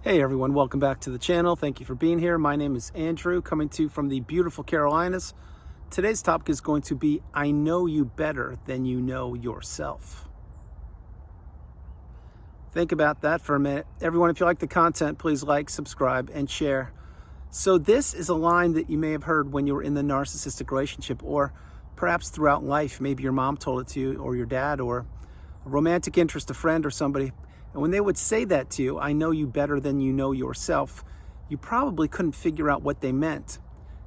Hey everyone, welcome back to the channel. Thank you for being here. My name is Andrew, coming to you from the beautiful Carolinas. Today's topic is going to be, I know you better than you know yourself. Think about that for a minute. Everyone, if you like the content, please like, subscribe, and share. So this is a line that you may have heard when you were in the narcissistic relationship, or perhaps throughout life. Maybe your mom told it to you, or your dad, or a romantic interest, a friend, or somebody. And when they would say that to you, I know you better than you know yourself, you probably couldn't figure out what they meant.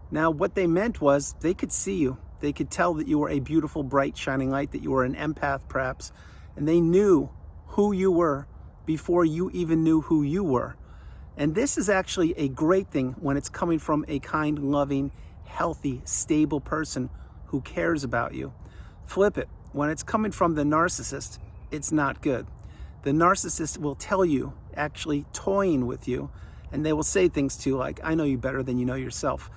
Now, what they meant was they could see you. They could tell that you were a beautiful, bright, shining light, that you were an empath perhaps, and they knew who you were before you even knew who you were. And this is actually a great thing when it's coming from a kind, loving, healthy, stable person who cares about you. Flip it. When it's coming from the narcissist, it's not good. The narcissist will tell you, actually toying with you, and they will say things to you like, I know you better than you know yourself.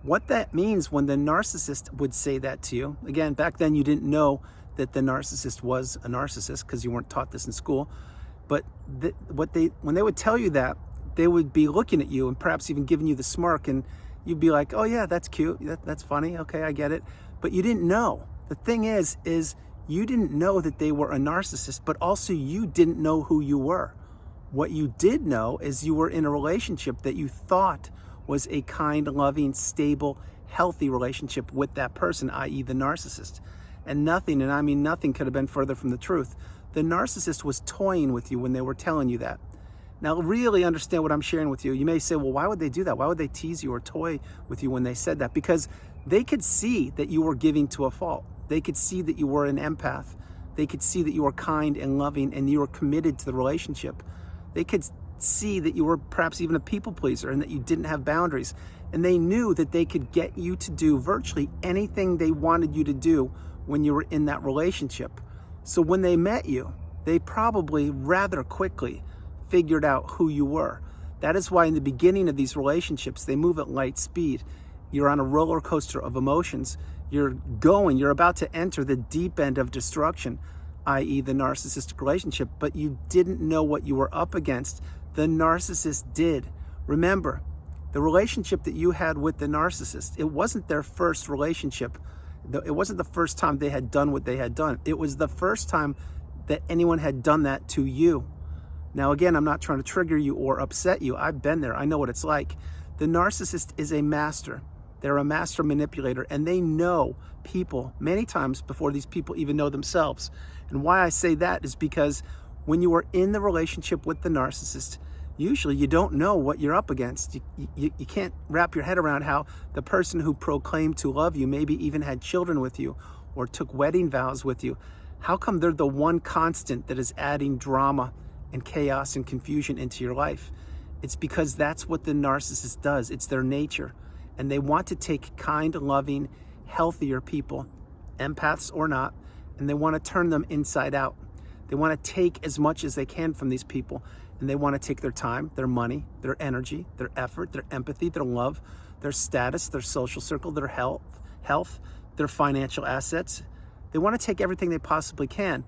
What that means when the narcissist would say that to you, again, back then you didn't know that the narcissist was a narcissist because you weren't taught this in school, but when they would tell you that, they would be looking at you and perhaps even giving you the smirk, and you'd be like, oh yeah, that's cute, that's funny, okay, I get it. But you didn't know. The thing is you didn't know that they were a narcissist, but also you didn't know who you were. What you did know is you were in a relationship that you thought was a kind, loving, stable, healthy relationship with that person, i.e. the narcissist. And nothing, and I mean nothing, could have been further from the truth. The narcissist was toying with you when they were telling you that. Now, really understand what I'm sharing with you. You may say, well, why would they do that? Why would they tease you or toy with you when they said that? Because they could see that you were giving to a fault. They could see that you were an empath. They could see that you were kind and loving and you were committed to the relationship. They could see that you were perhaps even a people pleaser and that you didn't have boundaries. And they knew that they could get you to do virtually anything they wanted you to do when you were in that relationship. So when they met you, they probably rather quickly figured out who you were. That is why in the beginning of these relationships, they move at light speed. You're on a roller coaster of emotions. You're about to enter the deep end of destruction, i.e. the narcissistic relationship, but you didn't know what you were up against. The narcissist did. Remember, the relationship that you had with the narcissist, it wasn't their first relationship. It wasn't the first time they had done what they had done. It was the first time that anyone had done that to you. Now, again, I'm not trying to trigger you or upset you. I've been there. I know what it's like. The narcissist is a master. They're a master manipulator, and they know people many times before these people even know themselves. And why I say that is because when you are in the relationship with the narcissist, usually you don't know what you're up against. You can't wrap your head around how the person who proclaimed to love you, maybe even had children with you or took wedding vows with you, how come they're the one constant that is adding drama and chaos and confusion into your life? It's because that's what the narcissist does. It's their nature. And they want to take kind, loving, healthier people, empaths or not, and they want to turn them inside out. They want to take as much as they can from these people, and they want to take their time, their money, their energy, their effort, their empathy, their love, their status, their social circle, their health, their financial assets. They want to take everything they possibly can,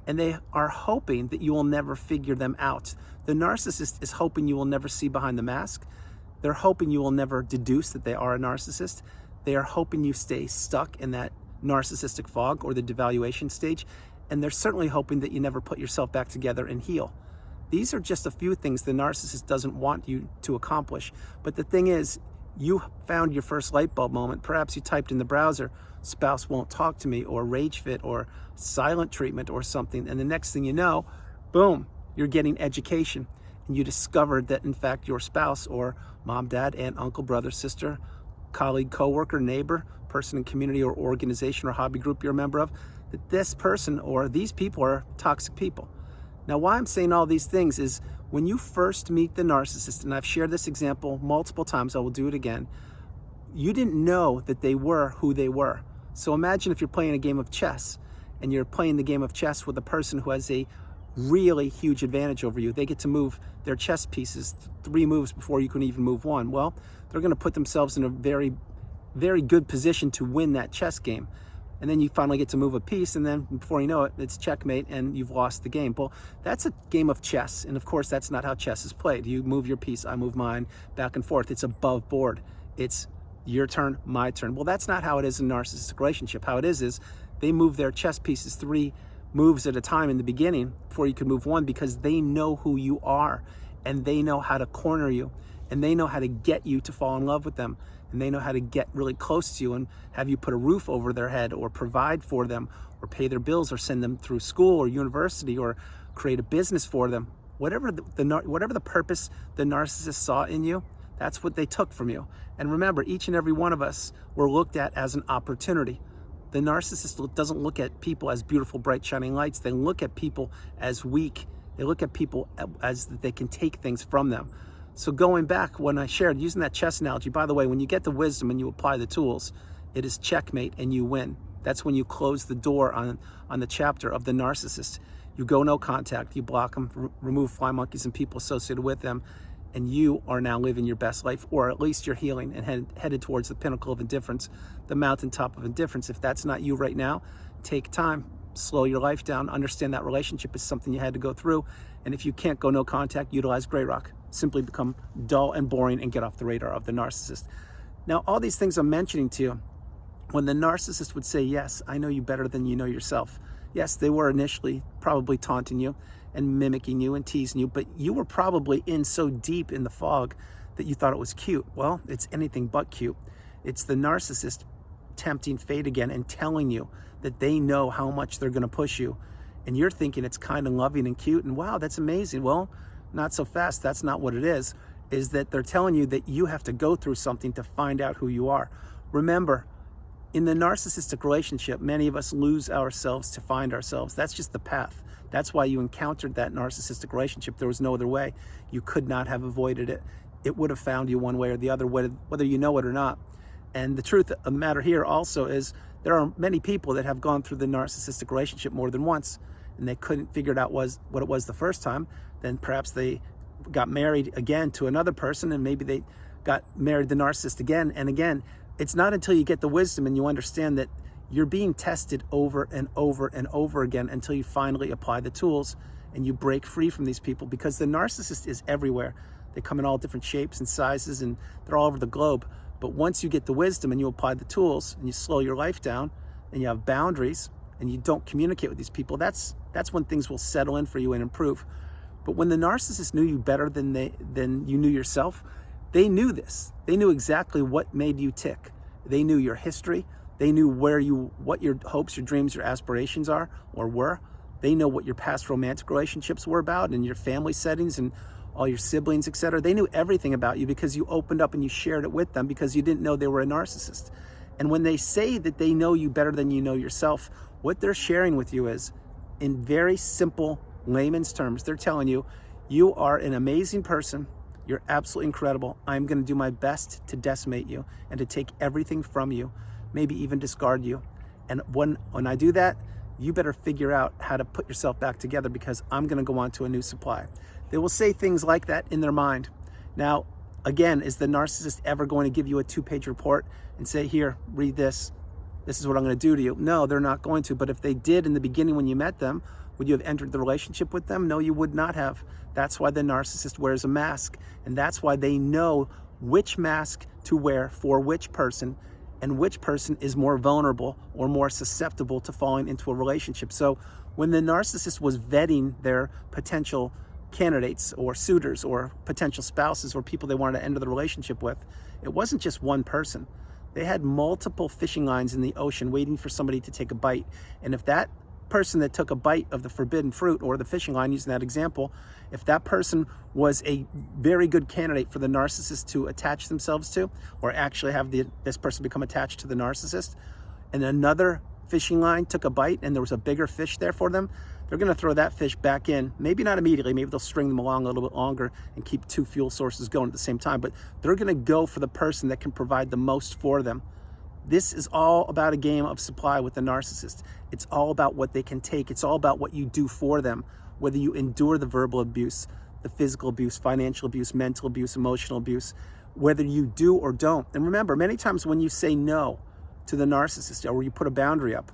and they are hoping that you will never figure them out. The narcissist is hoping you will never see behind the mask. They're hoping you will never deduce that they are a narcissist. They are hoping you stay stuck in that narcissistic fog or the devaluation stage. And they're certainly hoping that you never put yourself back together and heal. These are just a few things the narcissist doesn't want you to accomplish. But the thing is, you found your first light bulb moment. Perhaps you typed in the browser, spouse won't talk to me, or rage fit, or silent treatment, or something. And the next thing you know, boom, you're getting education. And you discovered that, in fact, your spouse or mom, dad, aunt, uncle, brother, sister, colleague, coworker, neighbor, person in community or organization or hobby group you're a member of, that this person or these people are toxic people. Now, why I'm saying all these things is when you first meet the narcissist, and I've shared this example multiple times, I will do it again, you didn't know that they were who they were. So imagine if you're playing a game of chess, and you're playing the game of chess with a person who has a really huge advantage over you. They get to move their chess pieces 3 moves before you can even move 1. Well, they're going to put themselves in a very, very good position to win that chess game. and then you finally get to move a piece, and then before you know it, it's checkmate and you've lost the game. Well, that's a game of chess, and of course that's not how chess is played. You move your piece, I move mine, back and forth. It's above board. It's your turn, my turn. Well, that's not how it is in a narcissistic relationship. How it is they move their chess pieces 3 moves at a time in the beginning before you can move one, because they know who you are, and they know how to corner you, and they know how to get you to fall in love with them, and they know how to get really close to you and have you put a roof over their head, or provide for them, or pay their bills, or send them through school or university, or create a business for them. Whatever the purpose the narcissist saw in you, that's what they took from you. And remember, each and every one of us were looked at as an opportunity. The narcissist doesn't look at people as beautiful, bright, shining lights. They look at people as weak. They look at people as that they can take things from them. So going back, when I shared, using that chess analogy, by the way, when you get the wisdom and you apply the tools, it is checkmate and you win. That's when you close the door on the chapter of the narcissist. You go no contact, you block them, remove fly monkeys and people associated with them, and you are now living your best life, or at least you're healing and headed towards the pinnacle of indifference, the mountaintop of indifference. If that's not you right now, take time, slow your life down, understand that relationship is something you had to go through, and if you can't go no contact, utilize gray rock. Simply become dull and boring and get off the radar of the narcissist. Now, all these things I'm mentioning to you, when the narcissist would say, yes, I know you better than you know yourself. Yes, they were initially probably taunting you and mimicking you and teasing you, but you were probably in so deep in the fog that you thought it was cute. Well, it's anything but cute. It's the narcissist tempting fate again and telling you that they know how much they're going to push you. And you're thinking it's kind of loving and cute and wow, that's amazing. Well, not so fast. That's not what it is that they're telling you that you have to go through something to find out who you are. Remember, in the narcissistic relationship, many of us lose ourselves to find ourselves. That's just the path. That's why you encountered that narcissistic relationship. There was no other way. You could not have avoided it. It would have found you one way or the other, whether you know it or not. And the truth of the matter here also is there are many people that have gone through the narcissistic relationship more than once, and they couldn't figure it out what it was the first time. Then perhaps they got married again to another person, and maybe they got married to the narcissist again and again. It's not until you get the wisdom and you understand that you're being tested over and over and over again until you finally apply the tools and you break free from these people, because the narcissist is everywhere. They come in all different shapes and sizes, and they're all over the globe. But once you get the wisdom and you apply the tools and you slow your life down and you have boundaries and you don't communicate with these people, that's when things will settle in for you and improve. But when the narcissist knew you better than you knew yourself, they knew this. They knew exactly what made you tick. They knew your history. They knew what your hopes, your dreams, your aspirations are or were. They know what your past romantic relationships were about and your family settings and all your siblings, etc. They knew everything about you because you opened up and you shared it with them, because you didn't know they were a narcissist. And when they say that they know you better than you know yourself, what they're sharing with you is, in very simple layman's terms, they're telling you, you are an amazing person. You're absolutely incredible. I'm going to do my best to decimate you and to take everything from you, maybe even discard you. And when I do that, you better figure out how to put yourself back together, because I'm going to go on to a new supply. They will say things like that in their mind. Now, again, is the narcissist ever going to give you a 2-page report and say, here, read this. This is what I'm going to do to you? No, they're not going to. But if they did in the beginning when you met them, would you have entered the relationship with them? No, you would not have. That's why the narcissist wears a mask. And that's why they know which mask to wear for which person, and which person is more vulnerable or more susceptible to falling into a relationship. So when the narcissist was vetting their potential candidates or suitors or potential spouses or people they wanted to enter the relationship with, it wasn't just one person. They had multiple fishing lines in the ocean waiting for somebody to take a bite. And if that person that took a bite of the forbidden fruit, or the fishing line, using that example, if that person was a very good candidate for the narcissist to attach themselves to, or actually have this person become attached to the narcissist, and another fishing line took a bite and there was a bigger fish there for them, they're going to throw that fish back in. Maybe not immediately, maybe they'll string them along a little bit longer and keep 2 fuel sources going at the same time, but they're going to go for the person that can provide the most for them. This is all about a game of supply with the narcissist. It's all about what they can take. It's all about what you do for them, whether you endure the verbal abuse, the physical abuse, financial abuse, mental abuse, emotional abuse, whether you do or don't. And remember, many times when you say no, to the narcissist, or you put a boundary up,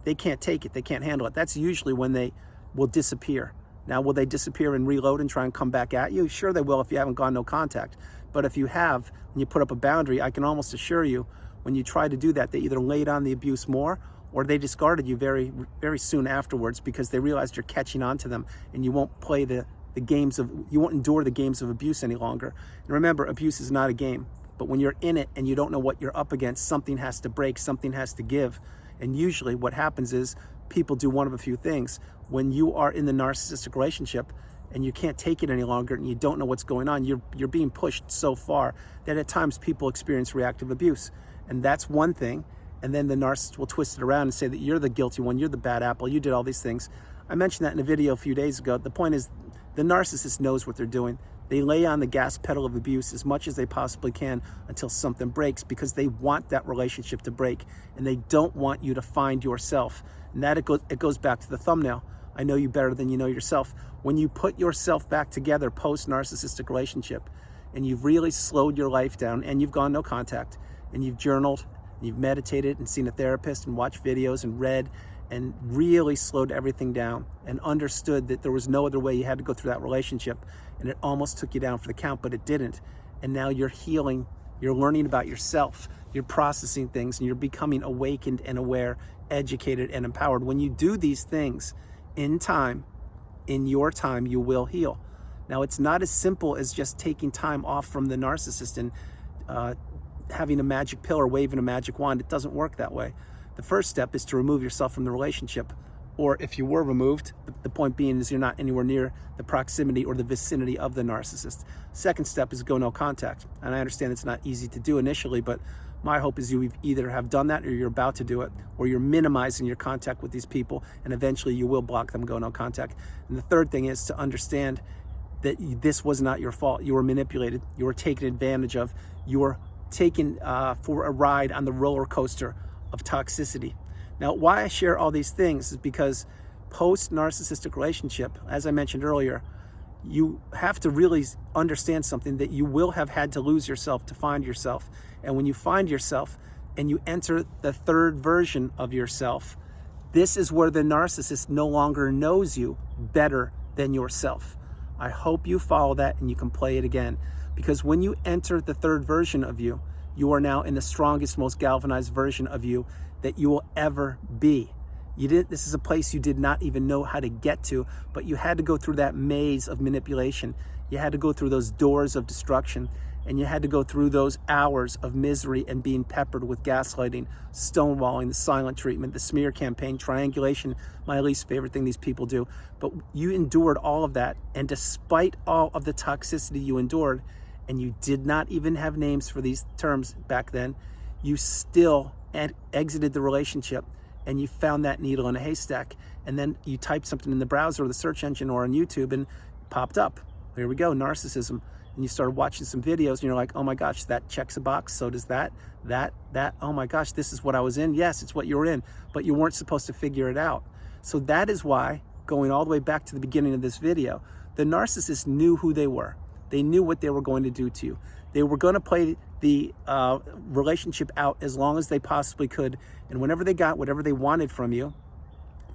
they can't take it, they can't handle it. That's usually when they will disappear. Now, will they disappear and reload and try and come back at you? Sure they will if you haven't gone no contact. But if you have, and you put up a boundary, I can almost assure you, when you try to do that, they either laid on the abuse more, or they discarded you very, very soon afterwards, because they realized you're catching on to them, and you won't play you won't endure the games of abuse any longer. And remember, abuse is not a game. But when you're in it and you don't know what you're up against, something has to break, something has to give. And usually what happens is people do one of a few things. When you are in the narcissistic relationship and you can't take it any longer and you don't know what's going on, you're being pushed so far that at times people experience reactive abuse. And that's one thing. And then the narcissist will twist it around and say that you're the guilty one, you're the bad apple, you did all these things. I mentioned that in a video a few days ago. The point is, the narcissist knows what they're doing. They lay on the gas pedal of abuse as much as they possibly can until something breaks, because they want that relationship to break, and they don't want you to find yourself. And that it goes back to the thumbnail. I know you better than you know yourself. When you put yourself back together post-narcissistic relationship, and you've really slowed your life down, and you've gone no contact, and you've journaled, and you've meditated and seen a therapist and watched videos and read, and really slowed everything down and understood that there was no other way you had to go through that relationship, and it almost took you down for the count, but it didn't. And now you're healing, you're learning about yourself, you're processing things, and you're becoming awakened and aware, educated and empowered. When you do these things in time, in your time, you will heal. Now, it's not as simple as just taking time off from the narcissist and having a magic pill or waving a magic wand. It doesn't work that way. The first step is to remove yourself from the relationship. Or if you were removed, the point being is you're not anywhere near the proximity or the vicinity of the narcissist. Second step is go no contact. And I understand it's not easy to do initially, but my hope is you either have done that or you're about to do it, or you're minimizing your contact with these people, and eventually you will block them, go no contact. And the third thing is to understand that this was not your fault. You were manipulated, you were taken advantage of, you were taken for a ride on the roller coaster of toxicity. Now, why I share all these things is because post-narcissistic relationship, as I mentioned earlier, you have to really understand something, that you will have had to lose yourself to find yourself. And when you find yourself and you enter the third version of yourself, this is where the narcissist no longer knows you better than yourself. I hope you follow that and you can play it again. Because when you enter the third version of you, you are now in the strongest, most galvanized version of you that you will ever be. This is a place you did not even know how to get to, but you had to go through that maze of manipulation. You had to go through those doors of destruction, and you had to go through those hours of misery and being peppered with gaslighting, stonewalling, the silent treatment, the smear campaign, triangulation, my least favorite thing these people do. But you endured all of that, and despite all of the toxicity you endured, and you did not even have names for these terms back then, you still exited the relationship, and you found that needle in a haystack. And then you typed something in the browser or the search engine or on YouTube, and it popped up. Here we go, narcissism. And you started watching some videos, and you're like, oh my gosh, that checks a box. So does that, oh my gosh, this is what I was in. Yes, it's what you were in, but you weren't supposed to figure it out. So that is why, going all the way back to the beginning of this video, the narcissist knew who they were. They knew what they were going to do to you. They were going to play the relationship out as long as they possibly could. And whenever they got whatever they wanted from you,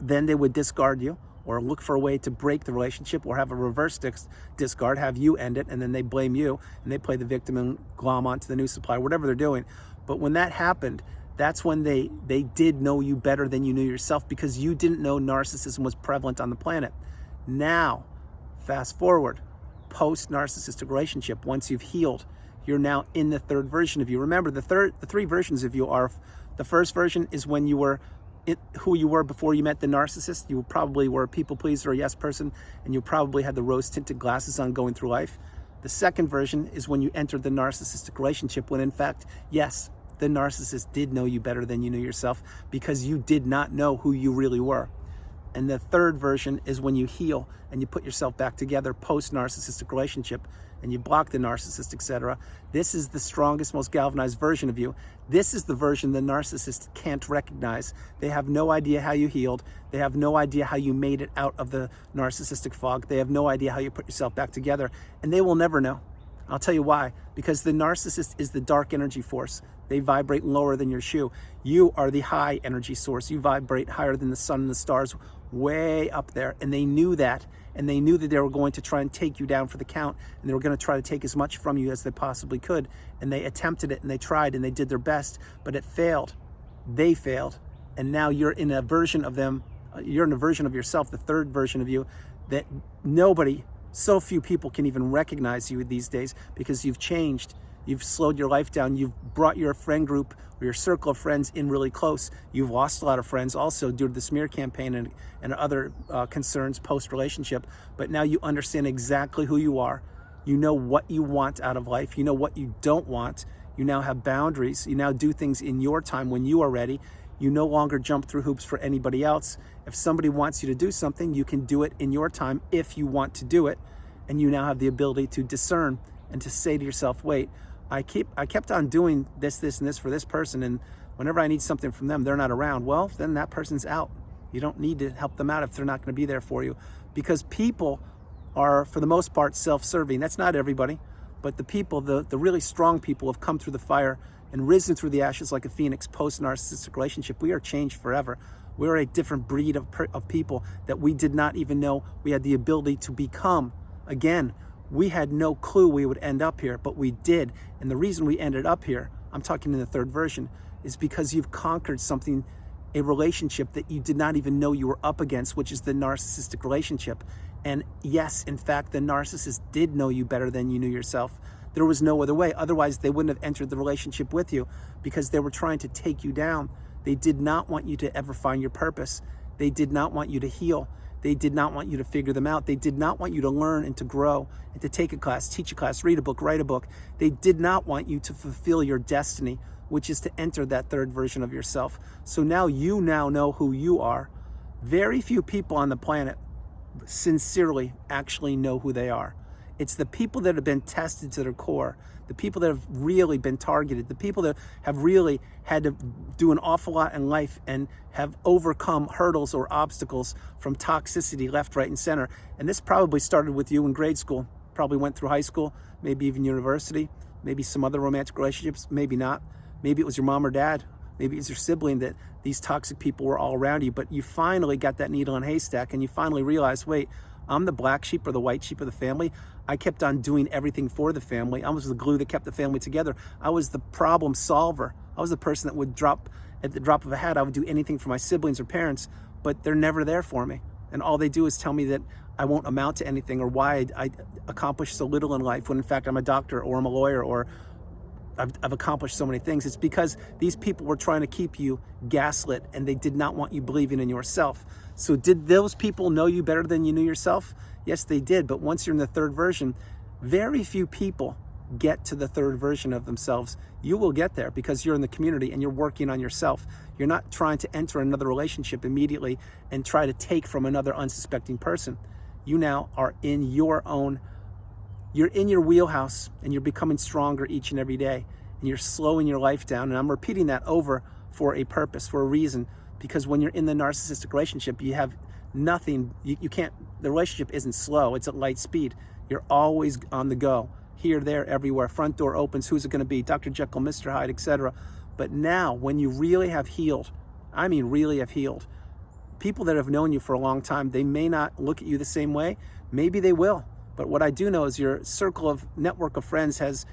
then they would discard you, or look for a way to break the relationship, or have a reverse discard, have you end it, and then they blame you, and they play the victim and glom onto the new supplier, whatever they're doing. But when that happened, that's when they did know you better than you knew yourself, because you didn't know narcissism was prevalent on the planet. Now, fast forward, post-narcissistic relationship, once you've healed, you're now in the third version of you. Remember, the three versions of you are, the first version is when you were who you were before you met the narcissist. You probably were a people pleaser or a yes person, and you probably had the rose-tinted glasses on going through life. The second version is when you entered the narcissistic relationship, when in fact, yes, the narcissist did know you better than you knew yourself, because you did not know who you really were. And the third version is when you heal and you put yourself back together post-narcissistic relationship, and you block the narcissist, etc. This is the strongest, most galvanized version of you. This is the version the narcissist can't recognize. They have no idea how you healed. They have no idea how you made it out of the narcissistic fog. They have no idea how you put yourself back together, and they will never know. I'll tell you why. because the narcissist is the dark energy force. They vibrate lower than your shoe. You are the high energy source. You vibrate higher than the sun and the stars, way up there. And they knew that. And they knew that they were going to try and take you down for the count. And they were going to try to take as much from you as they possibly could. And they attempted it, and they tried, and they did their best. But it failed. They failed. And now you're in a version of them. You're in a version of yourself, the third version of you, that so few people can even recognize you these days, because you've changed. You've slowed your life down. You've brought your friend group or your circle of friends in really close. You've lost a lot of friends also due to the smear campaign and other concerns post-relationship. But now you understand exactly who you are. You know what you want out of life. You know what you don't want. You now have boundaries. You now do things in your time when you are ready. You no longer jump through hoops for anybody else. If somebody wants you to do something, you can do it in your time if you want to do it. And you now have the ability to discern and to say to yourself, wait, I kept on doing this, and this for this person, and whenever I need something from them, they're not around. Well, then that person's out. You don't need to help them out if they're not going to be there for you, because people are, for the most part, self-serving. That's not everybody, but the people, the really strong people, have come through the fire and risen through the ashes like a phoenix post-narcissistic relationship. We are changed forever. We're a different breed of people that we did not even know we had the ability to become. Again, we had no clue we would end up here, but we did. And the reason we ended up here, I'm talking in the third version, is because you've conquered something, a relationship that you did not even know you were up against, which is the narcissistic relationship. And yes, in fact, the narcissist did know you better than you knew yourself. There was no other way. Otherwise, they wouldn't have entered the relationship with you, because they were trying to take you down. They did not want you to ever find your purpose. They did not want you to heal. They did not want you to figure them out. They did not want you to learn and to grow and to take a class, teach a class, read a book, write a book. They did not want you to fulfill your destiny, which is to enter that third version of yourself. So now you know who you are. Very few people on the planet sincerely actually know who they are. It's the people that have been tested to their core, the people that have really been targeted, the people that have really had to do an awful lot in life and have overcome hurdles or obstacles from toxicity left, right, and center. And this probably started with you in grade school, probably went through high school, maybe even university, maybe some other romantic relationships, maybe not. Maybe it was your mom or dad, maybe it was your sibling, that these toxic people were all around you, but you finally got that needle in a haystack and you finally realized, wait, I'm the black sheep or the white sheep of the family. I kept on doing everything for the family. I was the glue that kept the family together. I was the problem solver. I was the person that would at the drop of a hat, I would do anything for my siblings or parents, but they're never there for me. And all they do is tell me that I won't amount to anything, or why I accomplished so little in life, when in fact I'm a doctor or I'm a lawyer, or I've accomplished so many things. It's because these people were trying to keep you gaslit, and they did not want you believing in yourself. So did those people know you better than you knew yourself? Yes, they did. But once you're in the third version, very few people get to the third version of themselves. You will get there because you're in the community and you're working on yourself. You're not trying to enter another relationship immediately and try to take from another unsuspecting person. You now are in your own, you're in your wheelhouse, and you're becoming stronger each and every day, and you're slowing your life down. And I'm repeating that over for a purpose, for a reason, because when you're in the narcissistic relationship, you have nothing, you can't, the relationship isn't slow, it's at light speed. You're always on the go, here, there, everywhere. Front door opens, who's it going to be? Dr. Jekyll, Mr. Hyde, etc. But now, when you really have healed, I mean really have healed, people that have known you for a long time, they may not look at you the same way. Maybe they will. But what I do know is your circle of network of friends has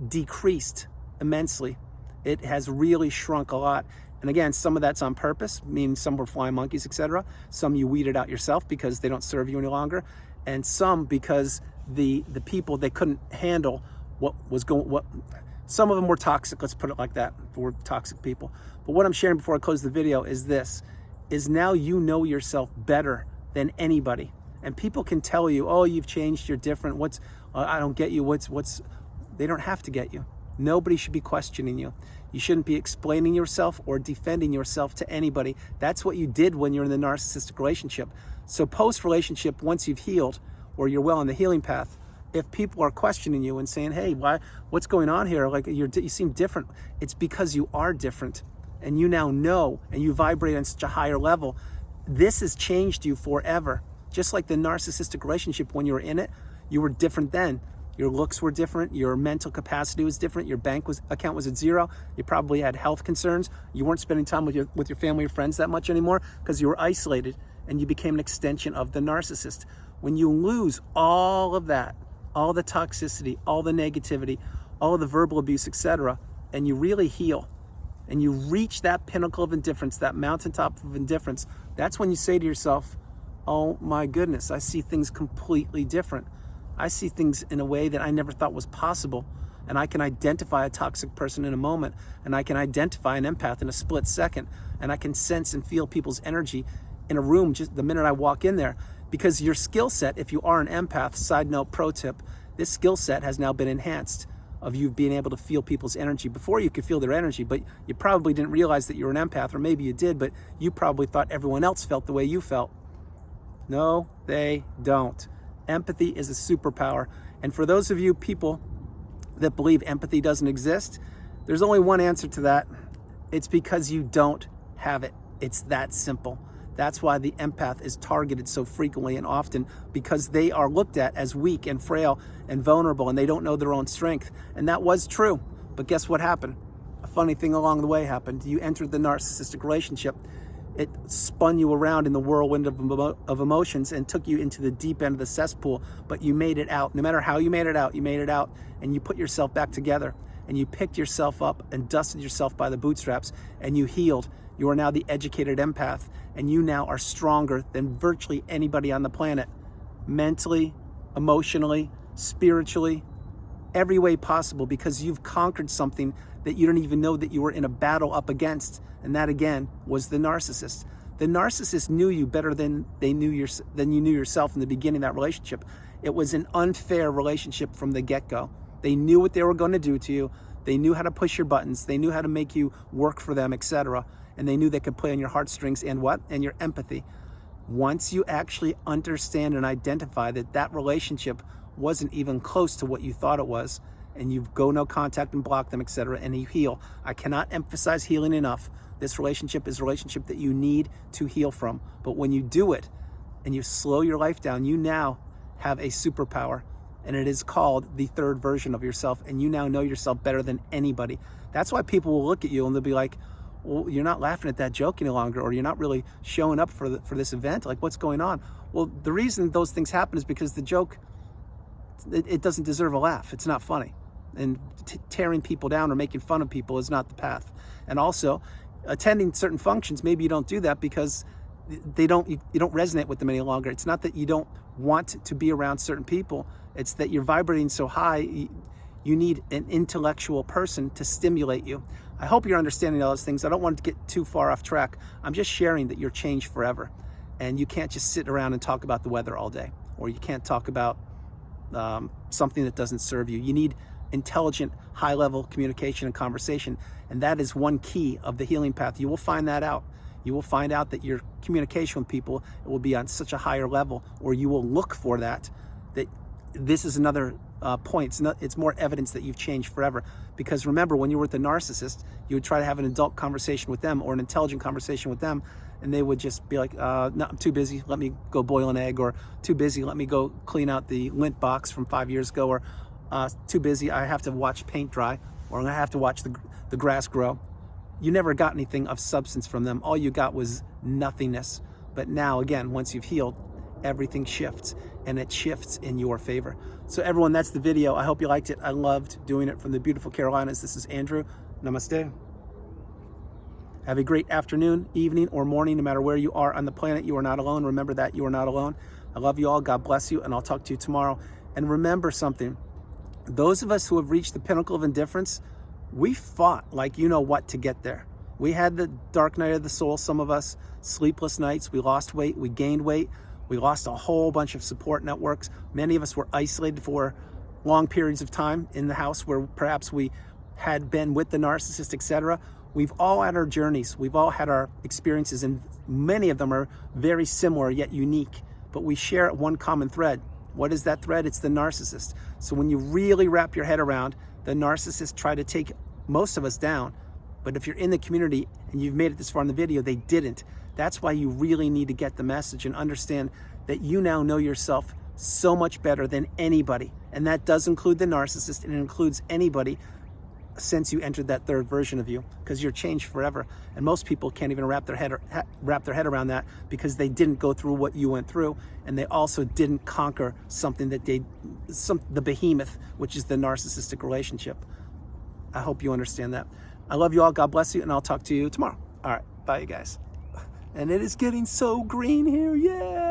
decreased immensely. It has really shrunk a lot. And again, some of that's on purpose, meaning some were flying monkeys, etc. Some you weeded out yourself because they don't serve you any longer. And some because the people, they couldn't handle some of them were toxic, let's put it like that. We're toxic people. But what I'm sharing before I close the video is this, is now you know yourself better than anybody. And people can tell you, oh, you've changed, you're different, I don't get you, they don't have to get you. Nobody should be questioning you. You shouldn't be explaining yourself or defending yourself to anybody. That's what you did when you're in the narcissistic relationship. So post-relationship, once you've healed, or you're well on the healing path, if people are questioning you and saying, hey, what's going on here? Like you seem different. It's because you are different, and you now know, and you vibrate on such a higher level. This has changed you forever. Just like the narcissistic relationship, when you were in it, you were different then. Your looks were different. Your mental capacity was different. Your bank account was at zero. You probably had health concerns. You weren't spending time with your family or friends that much anymore because you were isolated, and you became an extension of the narcissist. When you lose all of that, all the toxicity, all the negativity, all the verbal abuse, etc., and you really heal, and you reach that pinnacle of indifference, that mountaintop of indifference, that's when you say to yourself, oh my goodness, I see things completely different. I see things in a way that I never thought was possible, and I can identify a toxic person in a moment, and I can identify an empath in a split second, and I can sense and feel people's energy in a room just the minute I walk in there. Because your skill set, if you are an empath, side note, pro tip, this skill set has now been enhanced of you being able to feel people's energy. Before you could feel their energy, but you probably didn't realize that you were an empath, or maybe you did, but you probably thought everyone else felt the way you felt. No, they don't. Empathy is a superpower. And for those of you people that believe empathy doesn't exist, there's only one answer to that. It's because you don't have it. It's that simple. That's why the empath is targeted so frequently and often, because they are looked at as weak and frail and vulnerable, and they don't know their own strength. And that was true. But guess what happened? A funny thing along the way happened. You entered the narcissistic relationship. It spun you around in the whirlwind of emotions and took you into the deep end of the cesspool, but you made it out. No matter how you made it out, and you put yourself back together, and you picked yourself up and dusted yourself by the bootstraps, and you healed. You are now the educated empath, and you now are stronger than virtually anybody on the planet. Mentally, emotionally, spiritually, every way possible, because you've conquered something that you don't even know that you were in a battle up against. And that again was the narcissist. The narcissist knew you better than you knew yourself in the beginning of that relationship. It was an unfair relationship from the get-go. They knew what they were going to do to you. They knew how to push your buttons. They knew how to make you work for them, etc. And they knew they could play on your heartstrings and what? And your empathy. Once you actually understand and identify that that relationship wasn't even close to what you thought it was, and you go no contact and block them, etc., and you heal. I cannot emphasize healing enough. This relationship is a relationship that you need to heal from. But when you do it and you slow your life down, you now have a superpower, and it is called the third version of yourself, and you now know yourself better than anybody. That's why people will look at you and they'll be like, well, you're not laughing at that joke any longer, or you're not really showing up for this event. Like, what's going on? Well, the reason those things happen is because the joke, it doesn't deserve a laugh. It's not funny. And tearing people down or making fun of people is not the path. And also, attending certain functions, maybe you don't do that because you don't resonate with them any longer. It's not that you don't want to be around certain people. It's that you're vibrating so high, you need an intellectual person to stimulate you. I hope you're understanding all those things. I don't want to get too far off track. I'm just sharing that you're changed forever. And you can't just sit around and talk about the weather all day, or you can't talk about something that doesn't serve you. You need intelligent, high-level communication and conversation, and that is one key of the healing path. You will find that out. You will find out that your communication with people, it will be on such a higher level, or you will look for that this is another point. It's more evidence that you've changed forever. Because remember, when you were with the narcissist, you would try to have an adult conversation with them or an intelligent conversation with them, and they would just be like, no, I'm too busy, let me go boil an egg, or too busy, let me go clean out the lint box from 5 years ago, or too busy, I have to watch paint dry, or I'm gonna have to watch the grass grow. You never got anything of substance from them. All you got was nothingness. But now, again, once you've healed, everything shifts, and it shifts in your favor. So everyone, that's the video. I hope you liked it. I loved doing it from the beautiful Carolinas. This is Andrew. Namaste. Have a great afternoon, evening, or morning, no matter where you are on the planet. You are not alone. Remember that you are not alone. I love you all. God bless you, and I'll talk to you tomorrow. And remember something. Those of us who have reached the pinnacle of indifference, we fought like you know what to get there. We had the dark night of the soul, some of us, sleepless nights. We lost weight. We gained weight. We lost a whole bunch of support networks. Many of us were isolated for long periods of time in the house where perhaps we had been with the narcissist, etc. We've all had our journeys. We've all had our experiences, and many of them are very similar yet unique, but we share one common thread. What is that thread? It's the narcissist. So when you really wrap your head around, the narcissist try to take most of us down. But if you're in the community and you've made it this far in the video, they didn't. That's why you really need to get the message and understand that you now know yourself so much better than anybody. And that does include the narcissist, and it includes anybody since you entered that third version of you, because you're changed forever. And most people can't even wrap their head around that, because they didn't go through what you went through, and they also didn't conquer something that the behemoth, which is the narcissistic relationship. I hope you understand that. I love you all. God bless you, and I'll talk to you tomorrow. All right, bye, you guys. And it is getting so green here, yeah.